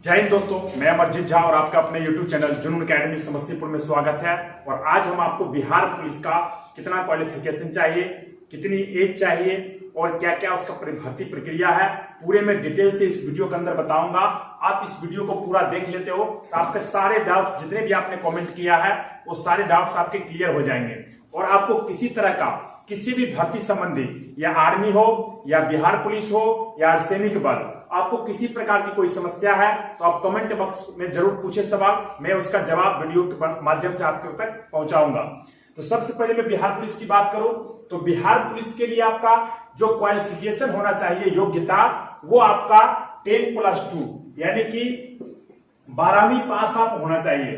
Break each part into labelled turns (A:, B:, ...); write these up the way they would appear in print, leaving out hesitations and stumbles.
A: जय हिंद दोस्तों, मैं अमरजीत झा और आपका अपने YouTube चैनल जुनून अकेडमी समस्तीपुर में स्वागत है। और आज हम आपको बिहार पुलिस का कितना क्वालिफिकेशन चाहिए, कितनी एज चाहिए और क्या क्या उसका भर्ती प्रक्रिया है, पूरे में डिटेल से इस वीडियो के अंदर बताऊंगा। आप इस वीडियो को पूरा देख लेते हो तो आपके सारे डाउट जितने भी आपने कमेंट किया है वो सारे डाउट्स आपके क्लियर हो जाएंगे। और आपको किसी तरह का किसी भी भर्ती संबंधी, या आर्मी हो या बिहार पुलिस हो या सैनिक बल, आपको किसी प्रकार की कोई समस्या है तो आप कमेंट बॉक्स में जरूर पूछे सवाल, मैं उसका जवाब वीडियो के माध्यम से आपके तक पहुंचाऊंगा। तो सबसे पहले मैं बिहार पुलिस की बात करूं तो बिहार पुलिस के लिए आपका जो क्वालिफिकेशन होना चाहिए, योग्यता, वो आपका 10+2 यानी कि 12वीं पास आप होना चाहिए।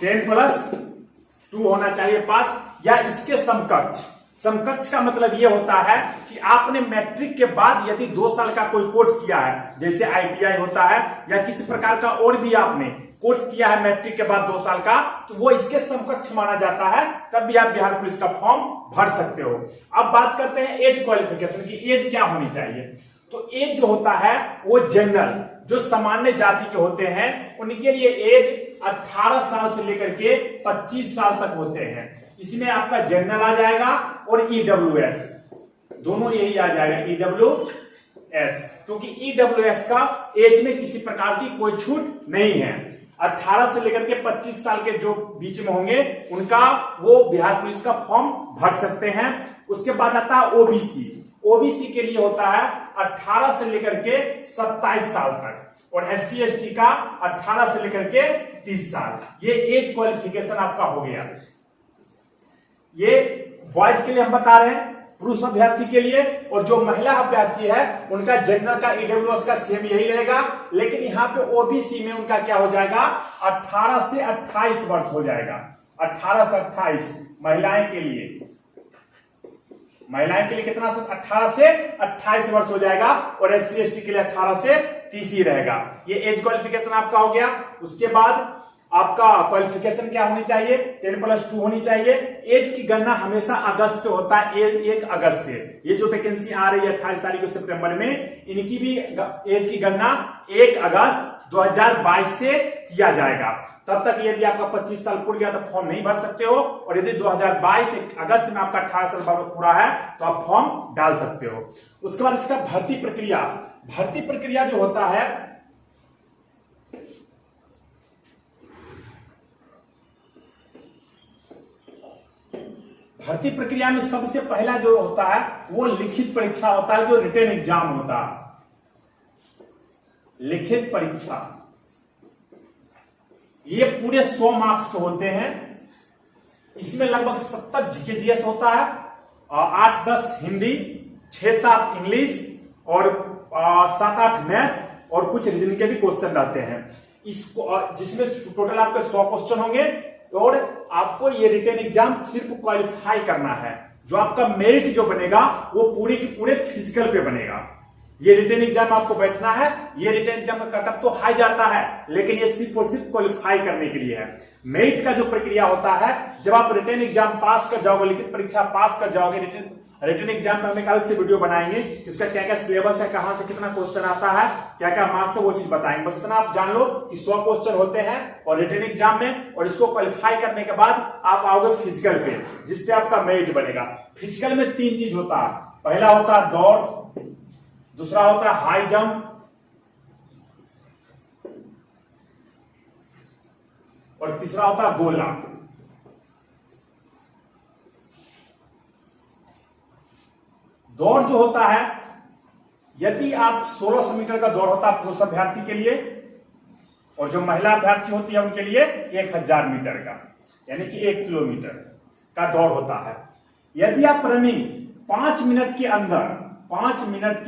A: 10+2 होना चाहिए पास, या इसके समकक्ष। समकक्ष का मतलब यह होता है कि आपने मैट्रिक के बाद यदि 2 साल का कोई कोर्स किया है, जैसे ITI होता है या किसी प्रकार का और भी आपने कोर्स किया है मैट्रिक के बाद 2 साल का, तो वो इसके समकक्ष माना जाता है, तब भी आप बिहार पुलिस का फॉर्म भर सकते हो। अब बात करते हैं एज क्वालिफिकेशन की, एज क्या होनी चाहिए। तो एज जो होता है वो जनरल, जो सामान्य जाति के होते हैं, उनके लिए एज 18 साल से लेकर के 25 साल तक होते हैं। इसमें आपका जनरल आ जाएगा और EWS, दोनों यही आ जाएगा, EWS, क्योंकि EWS का एज में किसी प्रकार की कोई छूट नहीं है। 18 से लेकर के 25 साल के जो बीच में होंगे उनका वो बिहार पुलिस का फॉर्म भर सकते हैं। उसके बाद आता है OBC। OBC के लिए होता है 18 से लेकर के 27 साल तक, और SC ST का 18 से लेकर के 30 साल। ये एज क्वालिफिकेशन आपका हो गया। ये बॉयज के लिए हम बता रहे हैं, पुरुष अभ्यर्थी के लिए। और जो महिला अभ्यर्थी है उनका जनरल का EWS का सेम यही रहेगा, लेकिन यहाँ पे OBC में उनका क्या हो जाएगा, 18 से 28 वर्ष हो जाएगा। 18 से 28 महिलाएं के लिए, महिलाएं के लिए कितना, 18 से 28 वर्ष हो जाएगा, और SC ST के लिए 18 से 30 ही रहेगा। ये एज क्वालिफिकेशन आपका हो गया। उसके बाद आपका क्वालिफिकेशन क्या होनी चाहिए, 10+2 होनी चाहिए। एज की गणना हमेशा अगस्त से होता है, 1 अगस्त से। ये जो वैकेंसी आ रही है 28 तारीख सितंबर में, इनकी भी एज की गणना 1 अगस्त 2022 से किया जाएगा। तब तक यदि आपका 25 साल पूरा गया तो फॉर्म नहीं भर सकते हो, और यदि 2022 अगस्त में आपका 18 साल पूरा है तो आप फॉर्म डाल सकते हो। उसके बाद इसका भर्ती प्रक्रिया, भर्ती प्रक्रिया जो होता है, भर्ती प्रक्रिया में सबसे पहला जो होता है वो लिखित परीक्षा होता है, जो रिटन एग्जाम होता है। लिखित परीक्षा ये पूरे 100 मार्क्स के होते हैं। इसमें लगभग 70 GK GS होता है, 8-10 हिंदी, 6-7 इंग्लिश और 7-8 मैथ और कुछ रीजनिंग के भी क्वेश्चन रहते हैं। इसको जिसमें टोटल आपके 100 क्वेश्चन होंगे, और आपको ये रिटन एग्जाम सिर्फ क्वालिफाई करना है। जो आपका मेरिट जो बनेगा वो पूरे के पूरे फिजिकल पे बनेगा। ये रिटन एग्जाम आपको बैठना है। ये रिटन एग्जाम का कटअप तो हाई जाता है, लेकिन ये सिर्फ और सिर्फ क्वालिफाई करने के लिए है। मेरिट का जो प्रक्रिया होता है, जब आप रिटन एग्जाम पास कर जाओगे, लिखित परीक्षा पास कर जाओगे, रिटन एग्जाम में हम एक अलग से वीडियो बनाएंगे कि उसका क्या क्या सिलेबस है, कहां से कितना क्वेश्चन आता है, क्या क्या मार्क्स है, वो चीज बताएंगे। बस इतना आप जान लो कि 100 क्वेश्चन होते हैं और रिटन एग्जाम में, और इसको क्वालिफाई करने के बाद आप आओगे फिजिकल पे, जिसपे आपका मेरिट बनेगा। फिजिकल में 3 चीज होता है। पहला होता है दौड़, दूसरा होता है हाई जंप, और तीसरा होता है गोला। दौड़ जो होता है, यदि आप 1600 मीटर का दौड़ होता है पुरुष अभ्यर्थी के लिए, और जो महिला अभ्यर्थी होती है उनके लिए 1000 मीटर का, यानी कि 1 किलोमीटर का दौड़ होता है। यदि आप रनिंग 5 मिनट के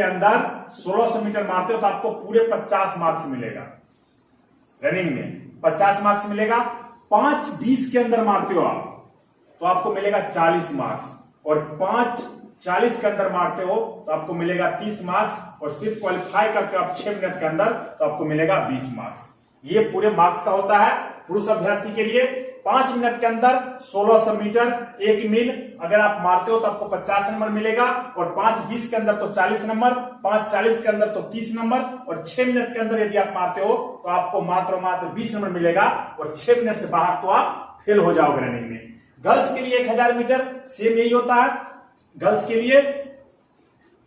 A: अंदर 1600 मीटर मारते हो तो आपको पूरे 50 मार्क्स मिलेगा। रनिंग में 50 मार्क्स मिलेगा। 5:20 के अंदर मारते हो आप तो आपको मिलेगा 40 मार्क्स, और 5:40 के अंदर मारते हो तो आपको मिलेगा 30 मार्क्स, और सिर्फ क्वालिफाई करते हो आप 6 मिनट के अंदर तो आपको मिलेगा 20 मार्क्स। ये पूरे मार्क्स का होता है पुरुष अभ्यर्थी के लिए। 5 मिनट के अंदर 1600 मीटर 1 मील अगर आप मारते हो तो आपको 50 नंबर मिलेगा, और 5:20 के अंदर तो 40 नंबर, 5:40 के अंदर तो 30 नंबर, और 6 मिनट के अंदर यदि आप मारते हो तो आपको मात्र 20 नंबर मिलेगा, और 6 मिनट से बाहर तो आप फेल हो जाओगे रनिंग में। गर्ल्स के लिए 1000 मीटर सेम यही होता है। गर्ल्स के लिए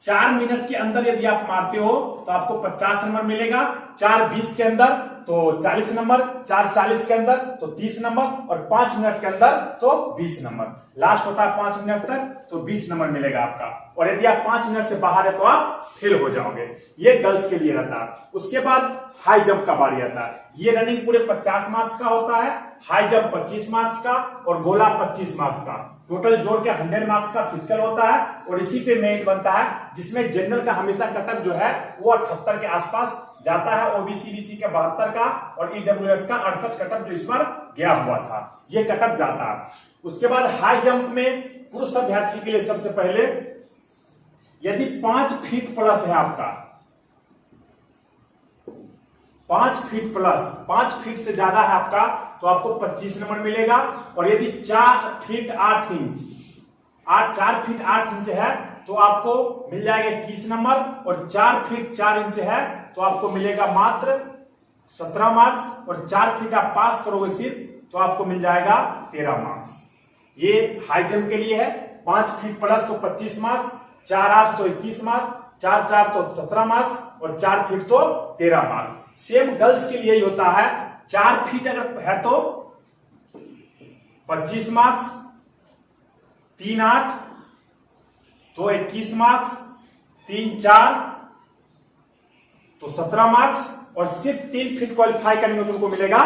A: 4 मिनट के अंदर यदि आप मारते हो तो आपको 50 नंबर मिलेगा, 4:20 के अंदर तो 40 नंबर, 4:40 के अंदर तो 30 नंबर, और 5 मिनट के अंदर तो 20 नंबर। लास्ट होता है 5 मिनट तक तो 20 नंबर मिलेगा आपका, और यदि आप 5 मिनट से बाहर है तो आप फेल हो जाओगे। ये गर्ल्स के लिए रहता है। उसके बाद हाई जंप का बारी आता है। ये रनिंग पूरे 50 मार्क्स का होता है, हाई जंप 25 मार्क्स का, और गोला 25 मार्क्स का। टोटल जोड़ के 100 मार्क्स का फिजिकल होता है, और इसी पे मेरिट बनता है, जिसमें जनरल का हमेशा कटअप जो है वो 78 के आसपास जाता है, ओबीसी बीसी के 72 का, और ईडब्ल्यूएस का 68 कटअप जो इस बार गया हुआ था, ये कटअप जाता है। उसके बाद हाई जंप में पुरुष अभ्यर्थी के लिए सबसे पहले यदि 5 फीट प्लस है आपका, 5 फीट प्लस, 5 फीट से ज्यादा है आपका तो आपको 25 नंबर मिलेगा, और यदि 4 फीट 8 इंच 4 फीट 8 इंच है तो आपको मिल जाएगा 21 नंबर, और 4 फीट 4 इंच है तो आपको मिलेगा मात्र 17 मार्क्स, और 4 फीट आप पास करोगे सिर्फ तो आपको मिल जाएगा 13 मार्क्स। ये हाई जंप के लिए है। 5 फीट प्लस तो 25 मार्क्स, 4-8 तो 21 मार्क्स, 4-4 तो 17 मार्क्स, और 4 फीट तो 13 मार्क्स। सेम गर्ल्स के लिए ही होता है। 4 फीट अगर है तो 25 मार्क्स, 3-8 तो 21 मार्क्स, 3-4 तो 17 मार्क्स, और सिर्फ 3 फीट क्वालिफाई करेंगे तो उनको मिलेगा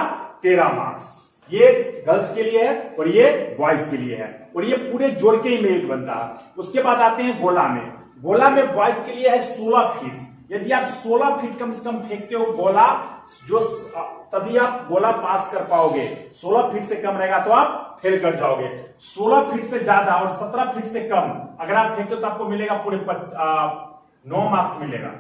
A: 13 मार्क्स। ये गर्ल्स के लिए है और ये बॉयज के लिए है, और ये पूरे जोड़ के ही मेरिट बनता है। उसके बाद आते हैं गोला में। गोला में बॉयज के लिए है 16 फीट। यदि आप 16 फीट कम से कम फेंकते हो गोला, जो तभी आप गोला पास कर पाओगे। 16 फीट से कम रहेगा तो आप फेल कर जाओगे। 16 फीट से ज्यादा और 17 फीट से कम अगर आप फेंकते हो तो आपको मिलेगा पूरे 9 मार्क्स मिलेगा,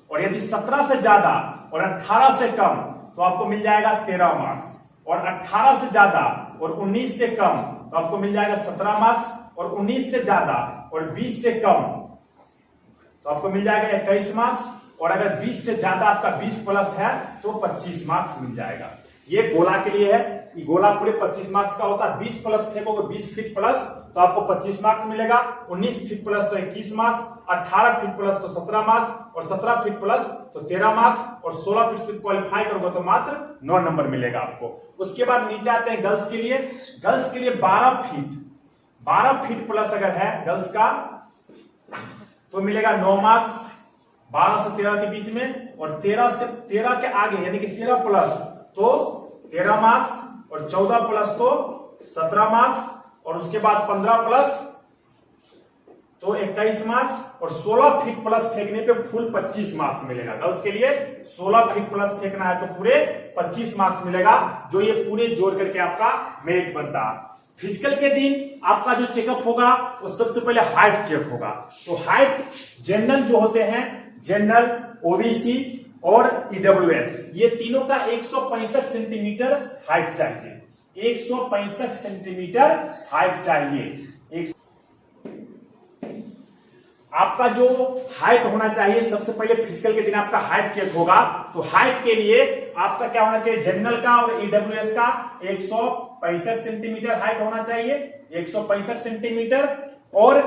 A: और यदि 17 से ज्यादा और 18 से कम तो आपको मिल जाएगा 13 मार्क्स, और 18 से ज्यादा और 19 से कम तो आपको मिल जाएगा 17 मार्क्स, और 19 से ज्यादा और 20 से कम तो आपको मिल जाएगा 21 मार्क्स, और अगर 20 से ज्यादा आपका 20 प्लस है तो 25 मार्क्स मिल जाएगा। ये गोला के लिए है। गोला पूरे 25 मार्क्स का होता है। 20 प्लस फेंकोगे 20 फीट प्लस तो आपको 25 मार्क्स मिलेगा, 19 फीट प्लस तो 21 मार्क्स, 18 फीट प्लस तो 17 मार्क्स, और 17 फीट प्लस तो 13 मार्क्स, और 16 फीट से क्वालिफाई करोगे तो मात्र 9 नंबर मिलेगा आपको। उसके बाद नीचे आते हैं गर्ल्स के लिए। गर्ल्स के लिए 12 फीट प्लस अगर है गर्ल्स का तो मिलेगा 9 मार्क्स, 12 से 13 के बीच में, और 13 के आगे यानी कि 13 प्लस तो 13 मार्क्स, और 14 प्लस तो 17 मार्क्स, और उसके बाद 15 प्लस तो 21 मार्क्स, और 16 फीट प्लस फेंकने पे फुल 25 मार्क्स मिलेगा। गर्ल्स के लिए 16 फीट प्लस फेंकना है तो पूरे 25 मार्क्स मिलेगा, जो ये पूरे जोड़ करके आपका मेरिट बनता है। फिजिकल के दिन आपका जो चेकअप होगा वो सबसे पहले हाइट चेक होगा। तो हाइट जनरल जो होते हैं, जनरल, ओबीसी और ईडब्ल्यूएस, ये तीनों का 165 सेंटीमीटर हाइट चाहिए। 165 सेंटीमीटर हाइट चाहिए। आपका जो हाइट होना चाहिए, सबसे पहले फिजिकल के दिन आपका हाइट चेक होगा। तो हाइट के लिए आपका क्या होना चाहिए, जनरल का और ईडब्ल्यूएस का 165 सेंटीमीटर हाइट होना चाहिए, 165 सेंटीमीटर, और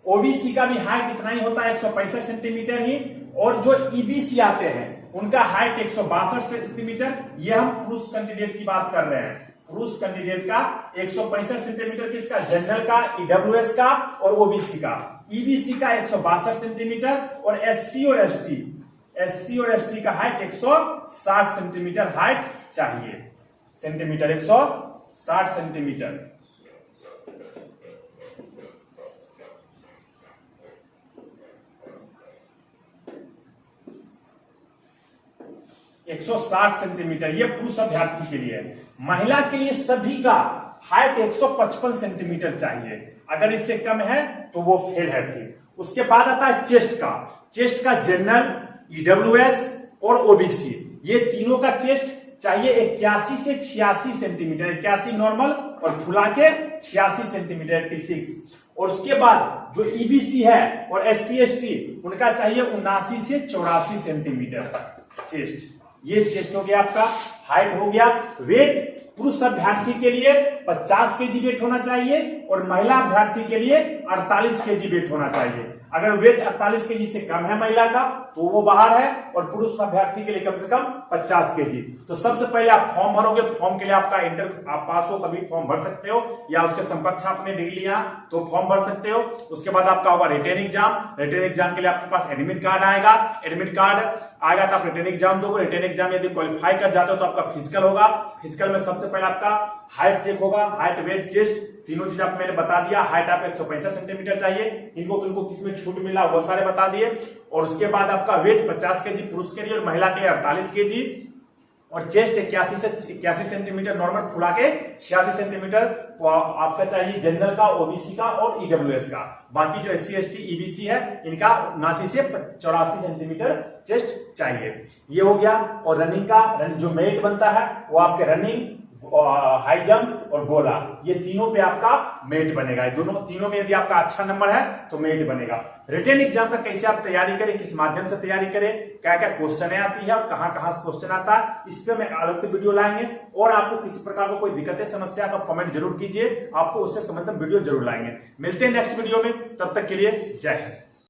A: ओबीसी का भी हाइट इतना ही होता है, 165 सेंटीमीटर ही। और जो ईबीसी आते हैं उनका हाइट 162 सेंटीमीटर। ये हम पुरुष कैंडिडेट की बात कर रहे हैं। पुरुष कैंडिडेट का 165 सेंटीमीटर किसका, जनरल का, ईडब्ल्यूएस का और ओबीसी का। ईबीसी का 162 सेंटीमीटर, और एससी और एसटी का हाइट 160 सेंटीमीटर हाइट चाहिए। Centimetre 160 centimetre. सेंटीमीटर ये पुरुष अभ्यर्थी के लिए है। महिला के लिए सभी का हाइट 155 सेंटीमीटर चाहिए। अगर इससे कम है तो वो फेल है। फिर उसके बाद आता है चेस्ट का जनरल, ईडब्ल्यूएस और ओबीसी, ये तीनों का चेस्ट चाहिए 81 से 86 सेंटीमीटर, 81 नॉर्मल और फुला के 86 सेंटीमीटर 86। और उसके बाद जो ईबीसी है और SC ST उनका चाहिए 79 से 84 सेंटीमीटर चेस्ट। ये चेस्ट हो गया आपका, हाइट हो गया। वेट पुरुष अभ्यर्थी के लिए 50 केजी वेट होना चाहिए और महिला अभ्यर्थी के लिए 48 केजी वेट होना चाहिए। अगर वेट 48 केजी से कम है महिला का तो वो बाहर है, और पुरुष अभ्यर्थी के लिए कम से कम 50 केजी। तो सबसे पहले आप फॉर्म भरोगे, फॉर्म के लिए आपका इंटर आप पास हो तभी फॉर्म भर सकते हो, या उसके समकक्ष आपने डिग्री लिया तो फॉर्म भर सकते हो। उसके बाद आपका होगा रिटन एग्जाम, रिटन एग्जाम के लिए आपके पास एडमिट कार्ड आएगा, एडमिट कार्ड आएगा तो आप रिटन एग्जाम दोगे। रिटन एग्जाम यदि क्वालिफाई कर जाते हो तो आपका फिजिकल होगा, फिजिकल में सबसे पहले आपका हाइट चेक होगा, हाइट वेट चेस्ट तीनों चीज आप मैंने बता दिया। हाइट आप 165 सेंटीमीटर चाहिए, इनको किसमें छूट मिला वो सारे बता दिए। और उसके बाद आपका वेट 50 केजी पुरुष के लिए और महिला के लिए 48 केजी, और चेस्ट 81 से 81 सेंटीमीटर नॉर्मल फुला के 86 सेंटीमीटर आपका चाहिए जनरल का, ओबीसी का और ईडब्ल्यूएस का। बाकी जो SC ST EBC है इनका 79 से 84 सेंटीमीटर चेस्ट चाहिए। ये हो गया। और रनिंग का जो मेरिट बनता है वो आपके रनिंग, हाई जंप और गोला, ये तीनों पे आपका मेरिट बनेगा। तीनों में यदि आपका अच्छा नंबर है तो मेरिट बनेगा। रिटन एग्जाम का कैसे आप तैयारी करें, किस माध्यम से तैयारी करें, क्या क्या क्वेश्चन आती है और कहां कहां से क्वेश्चन आता है, इस पे मैं अलग से वीडियो लाएंगे। और आपको किसी प्रकार को कोई दिक्कतें समस्या तो कमेंट जरूर कीजिए, आपको उससे संबंधित वीडियो जरूर लाएंगे। मिलते हैं नेक्स्ट वीडियो में, तब तक के लिए जय हिंद।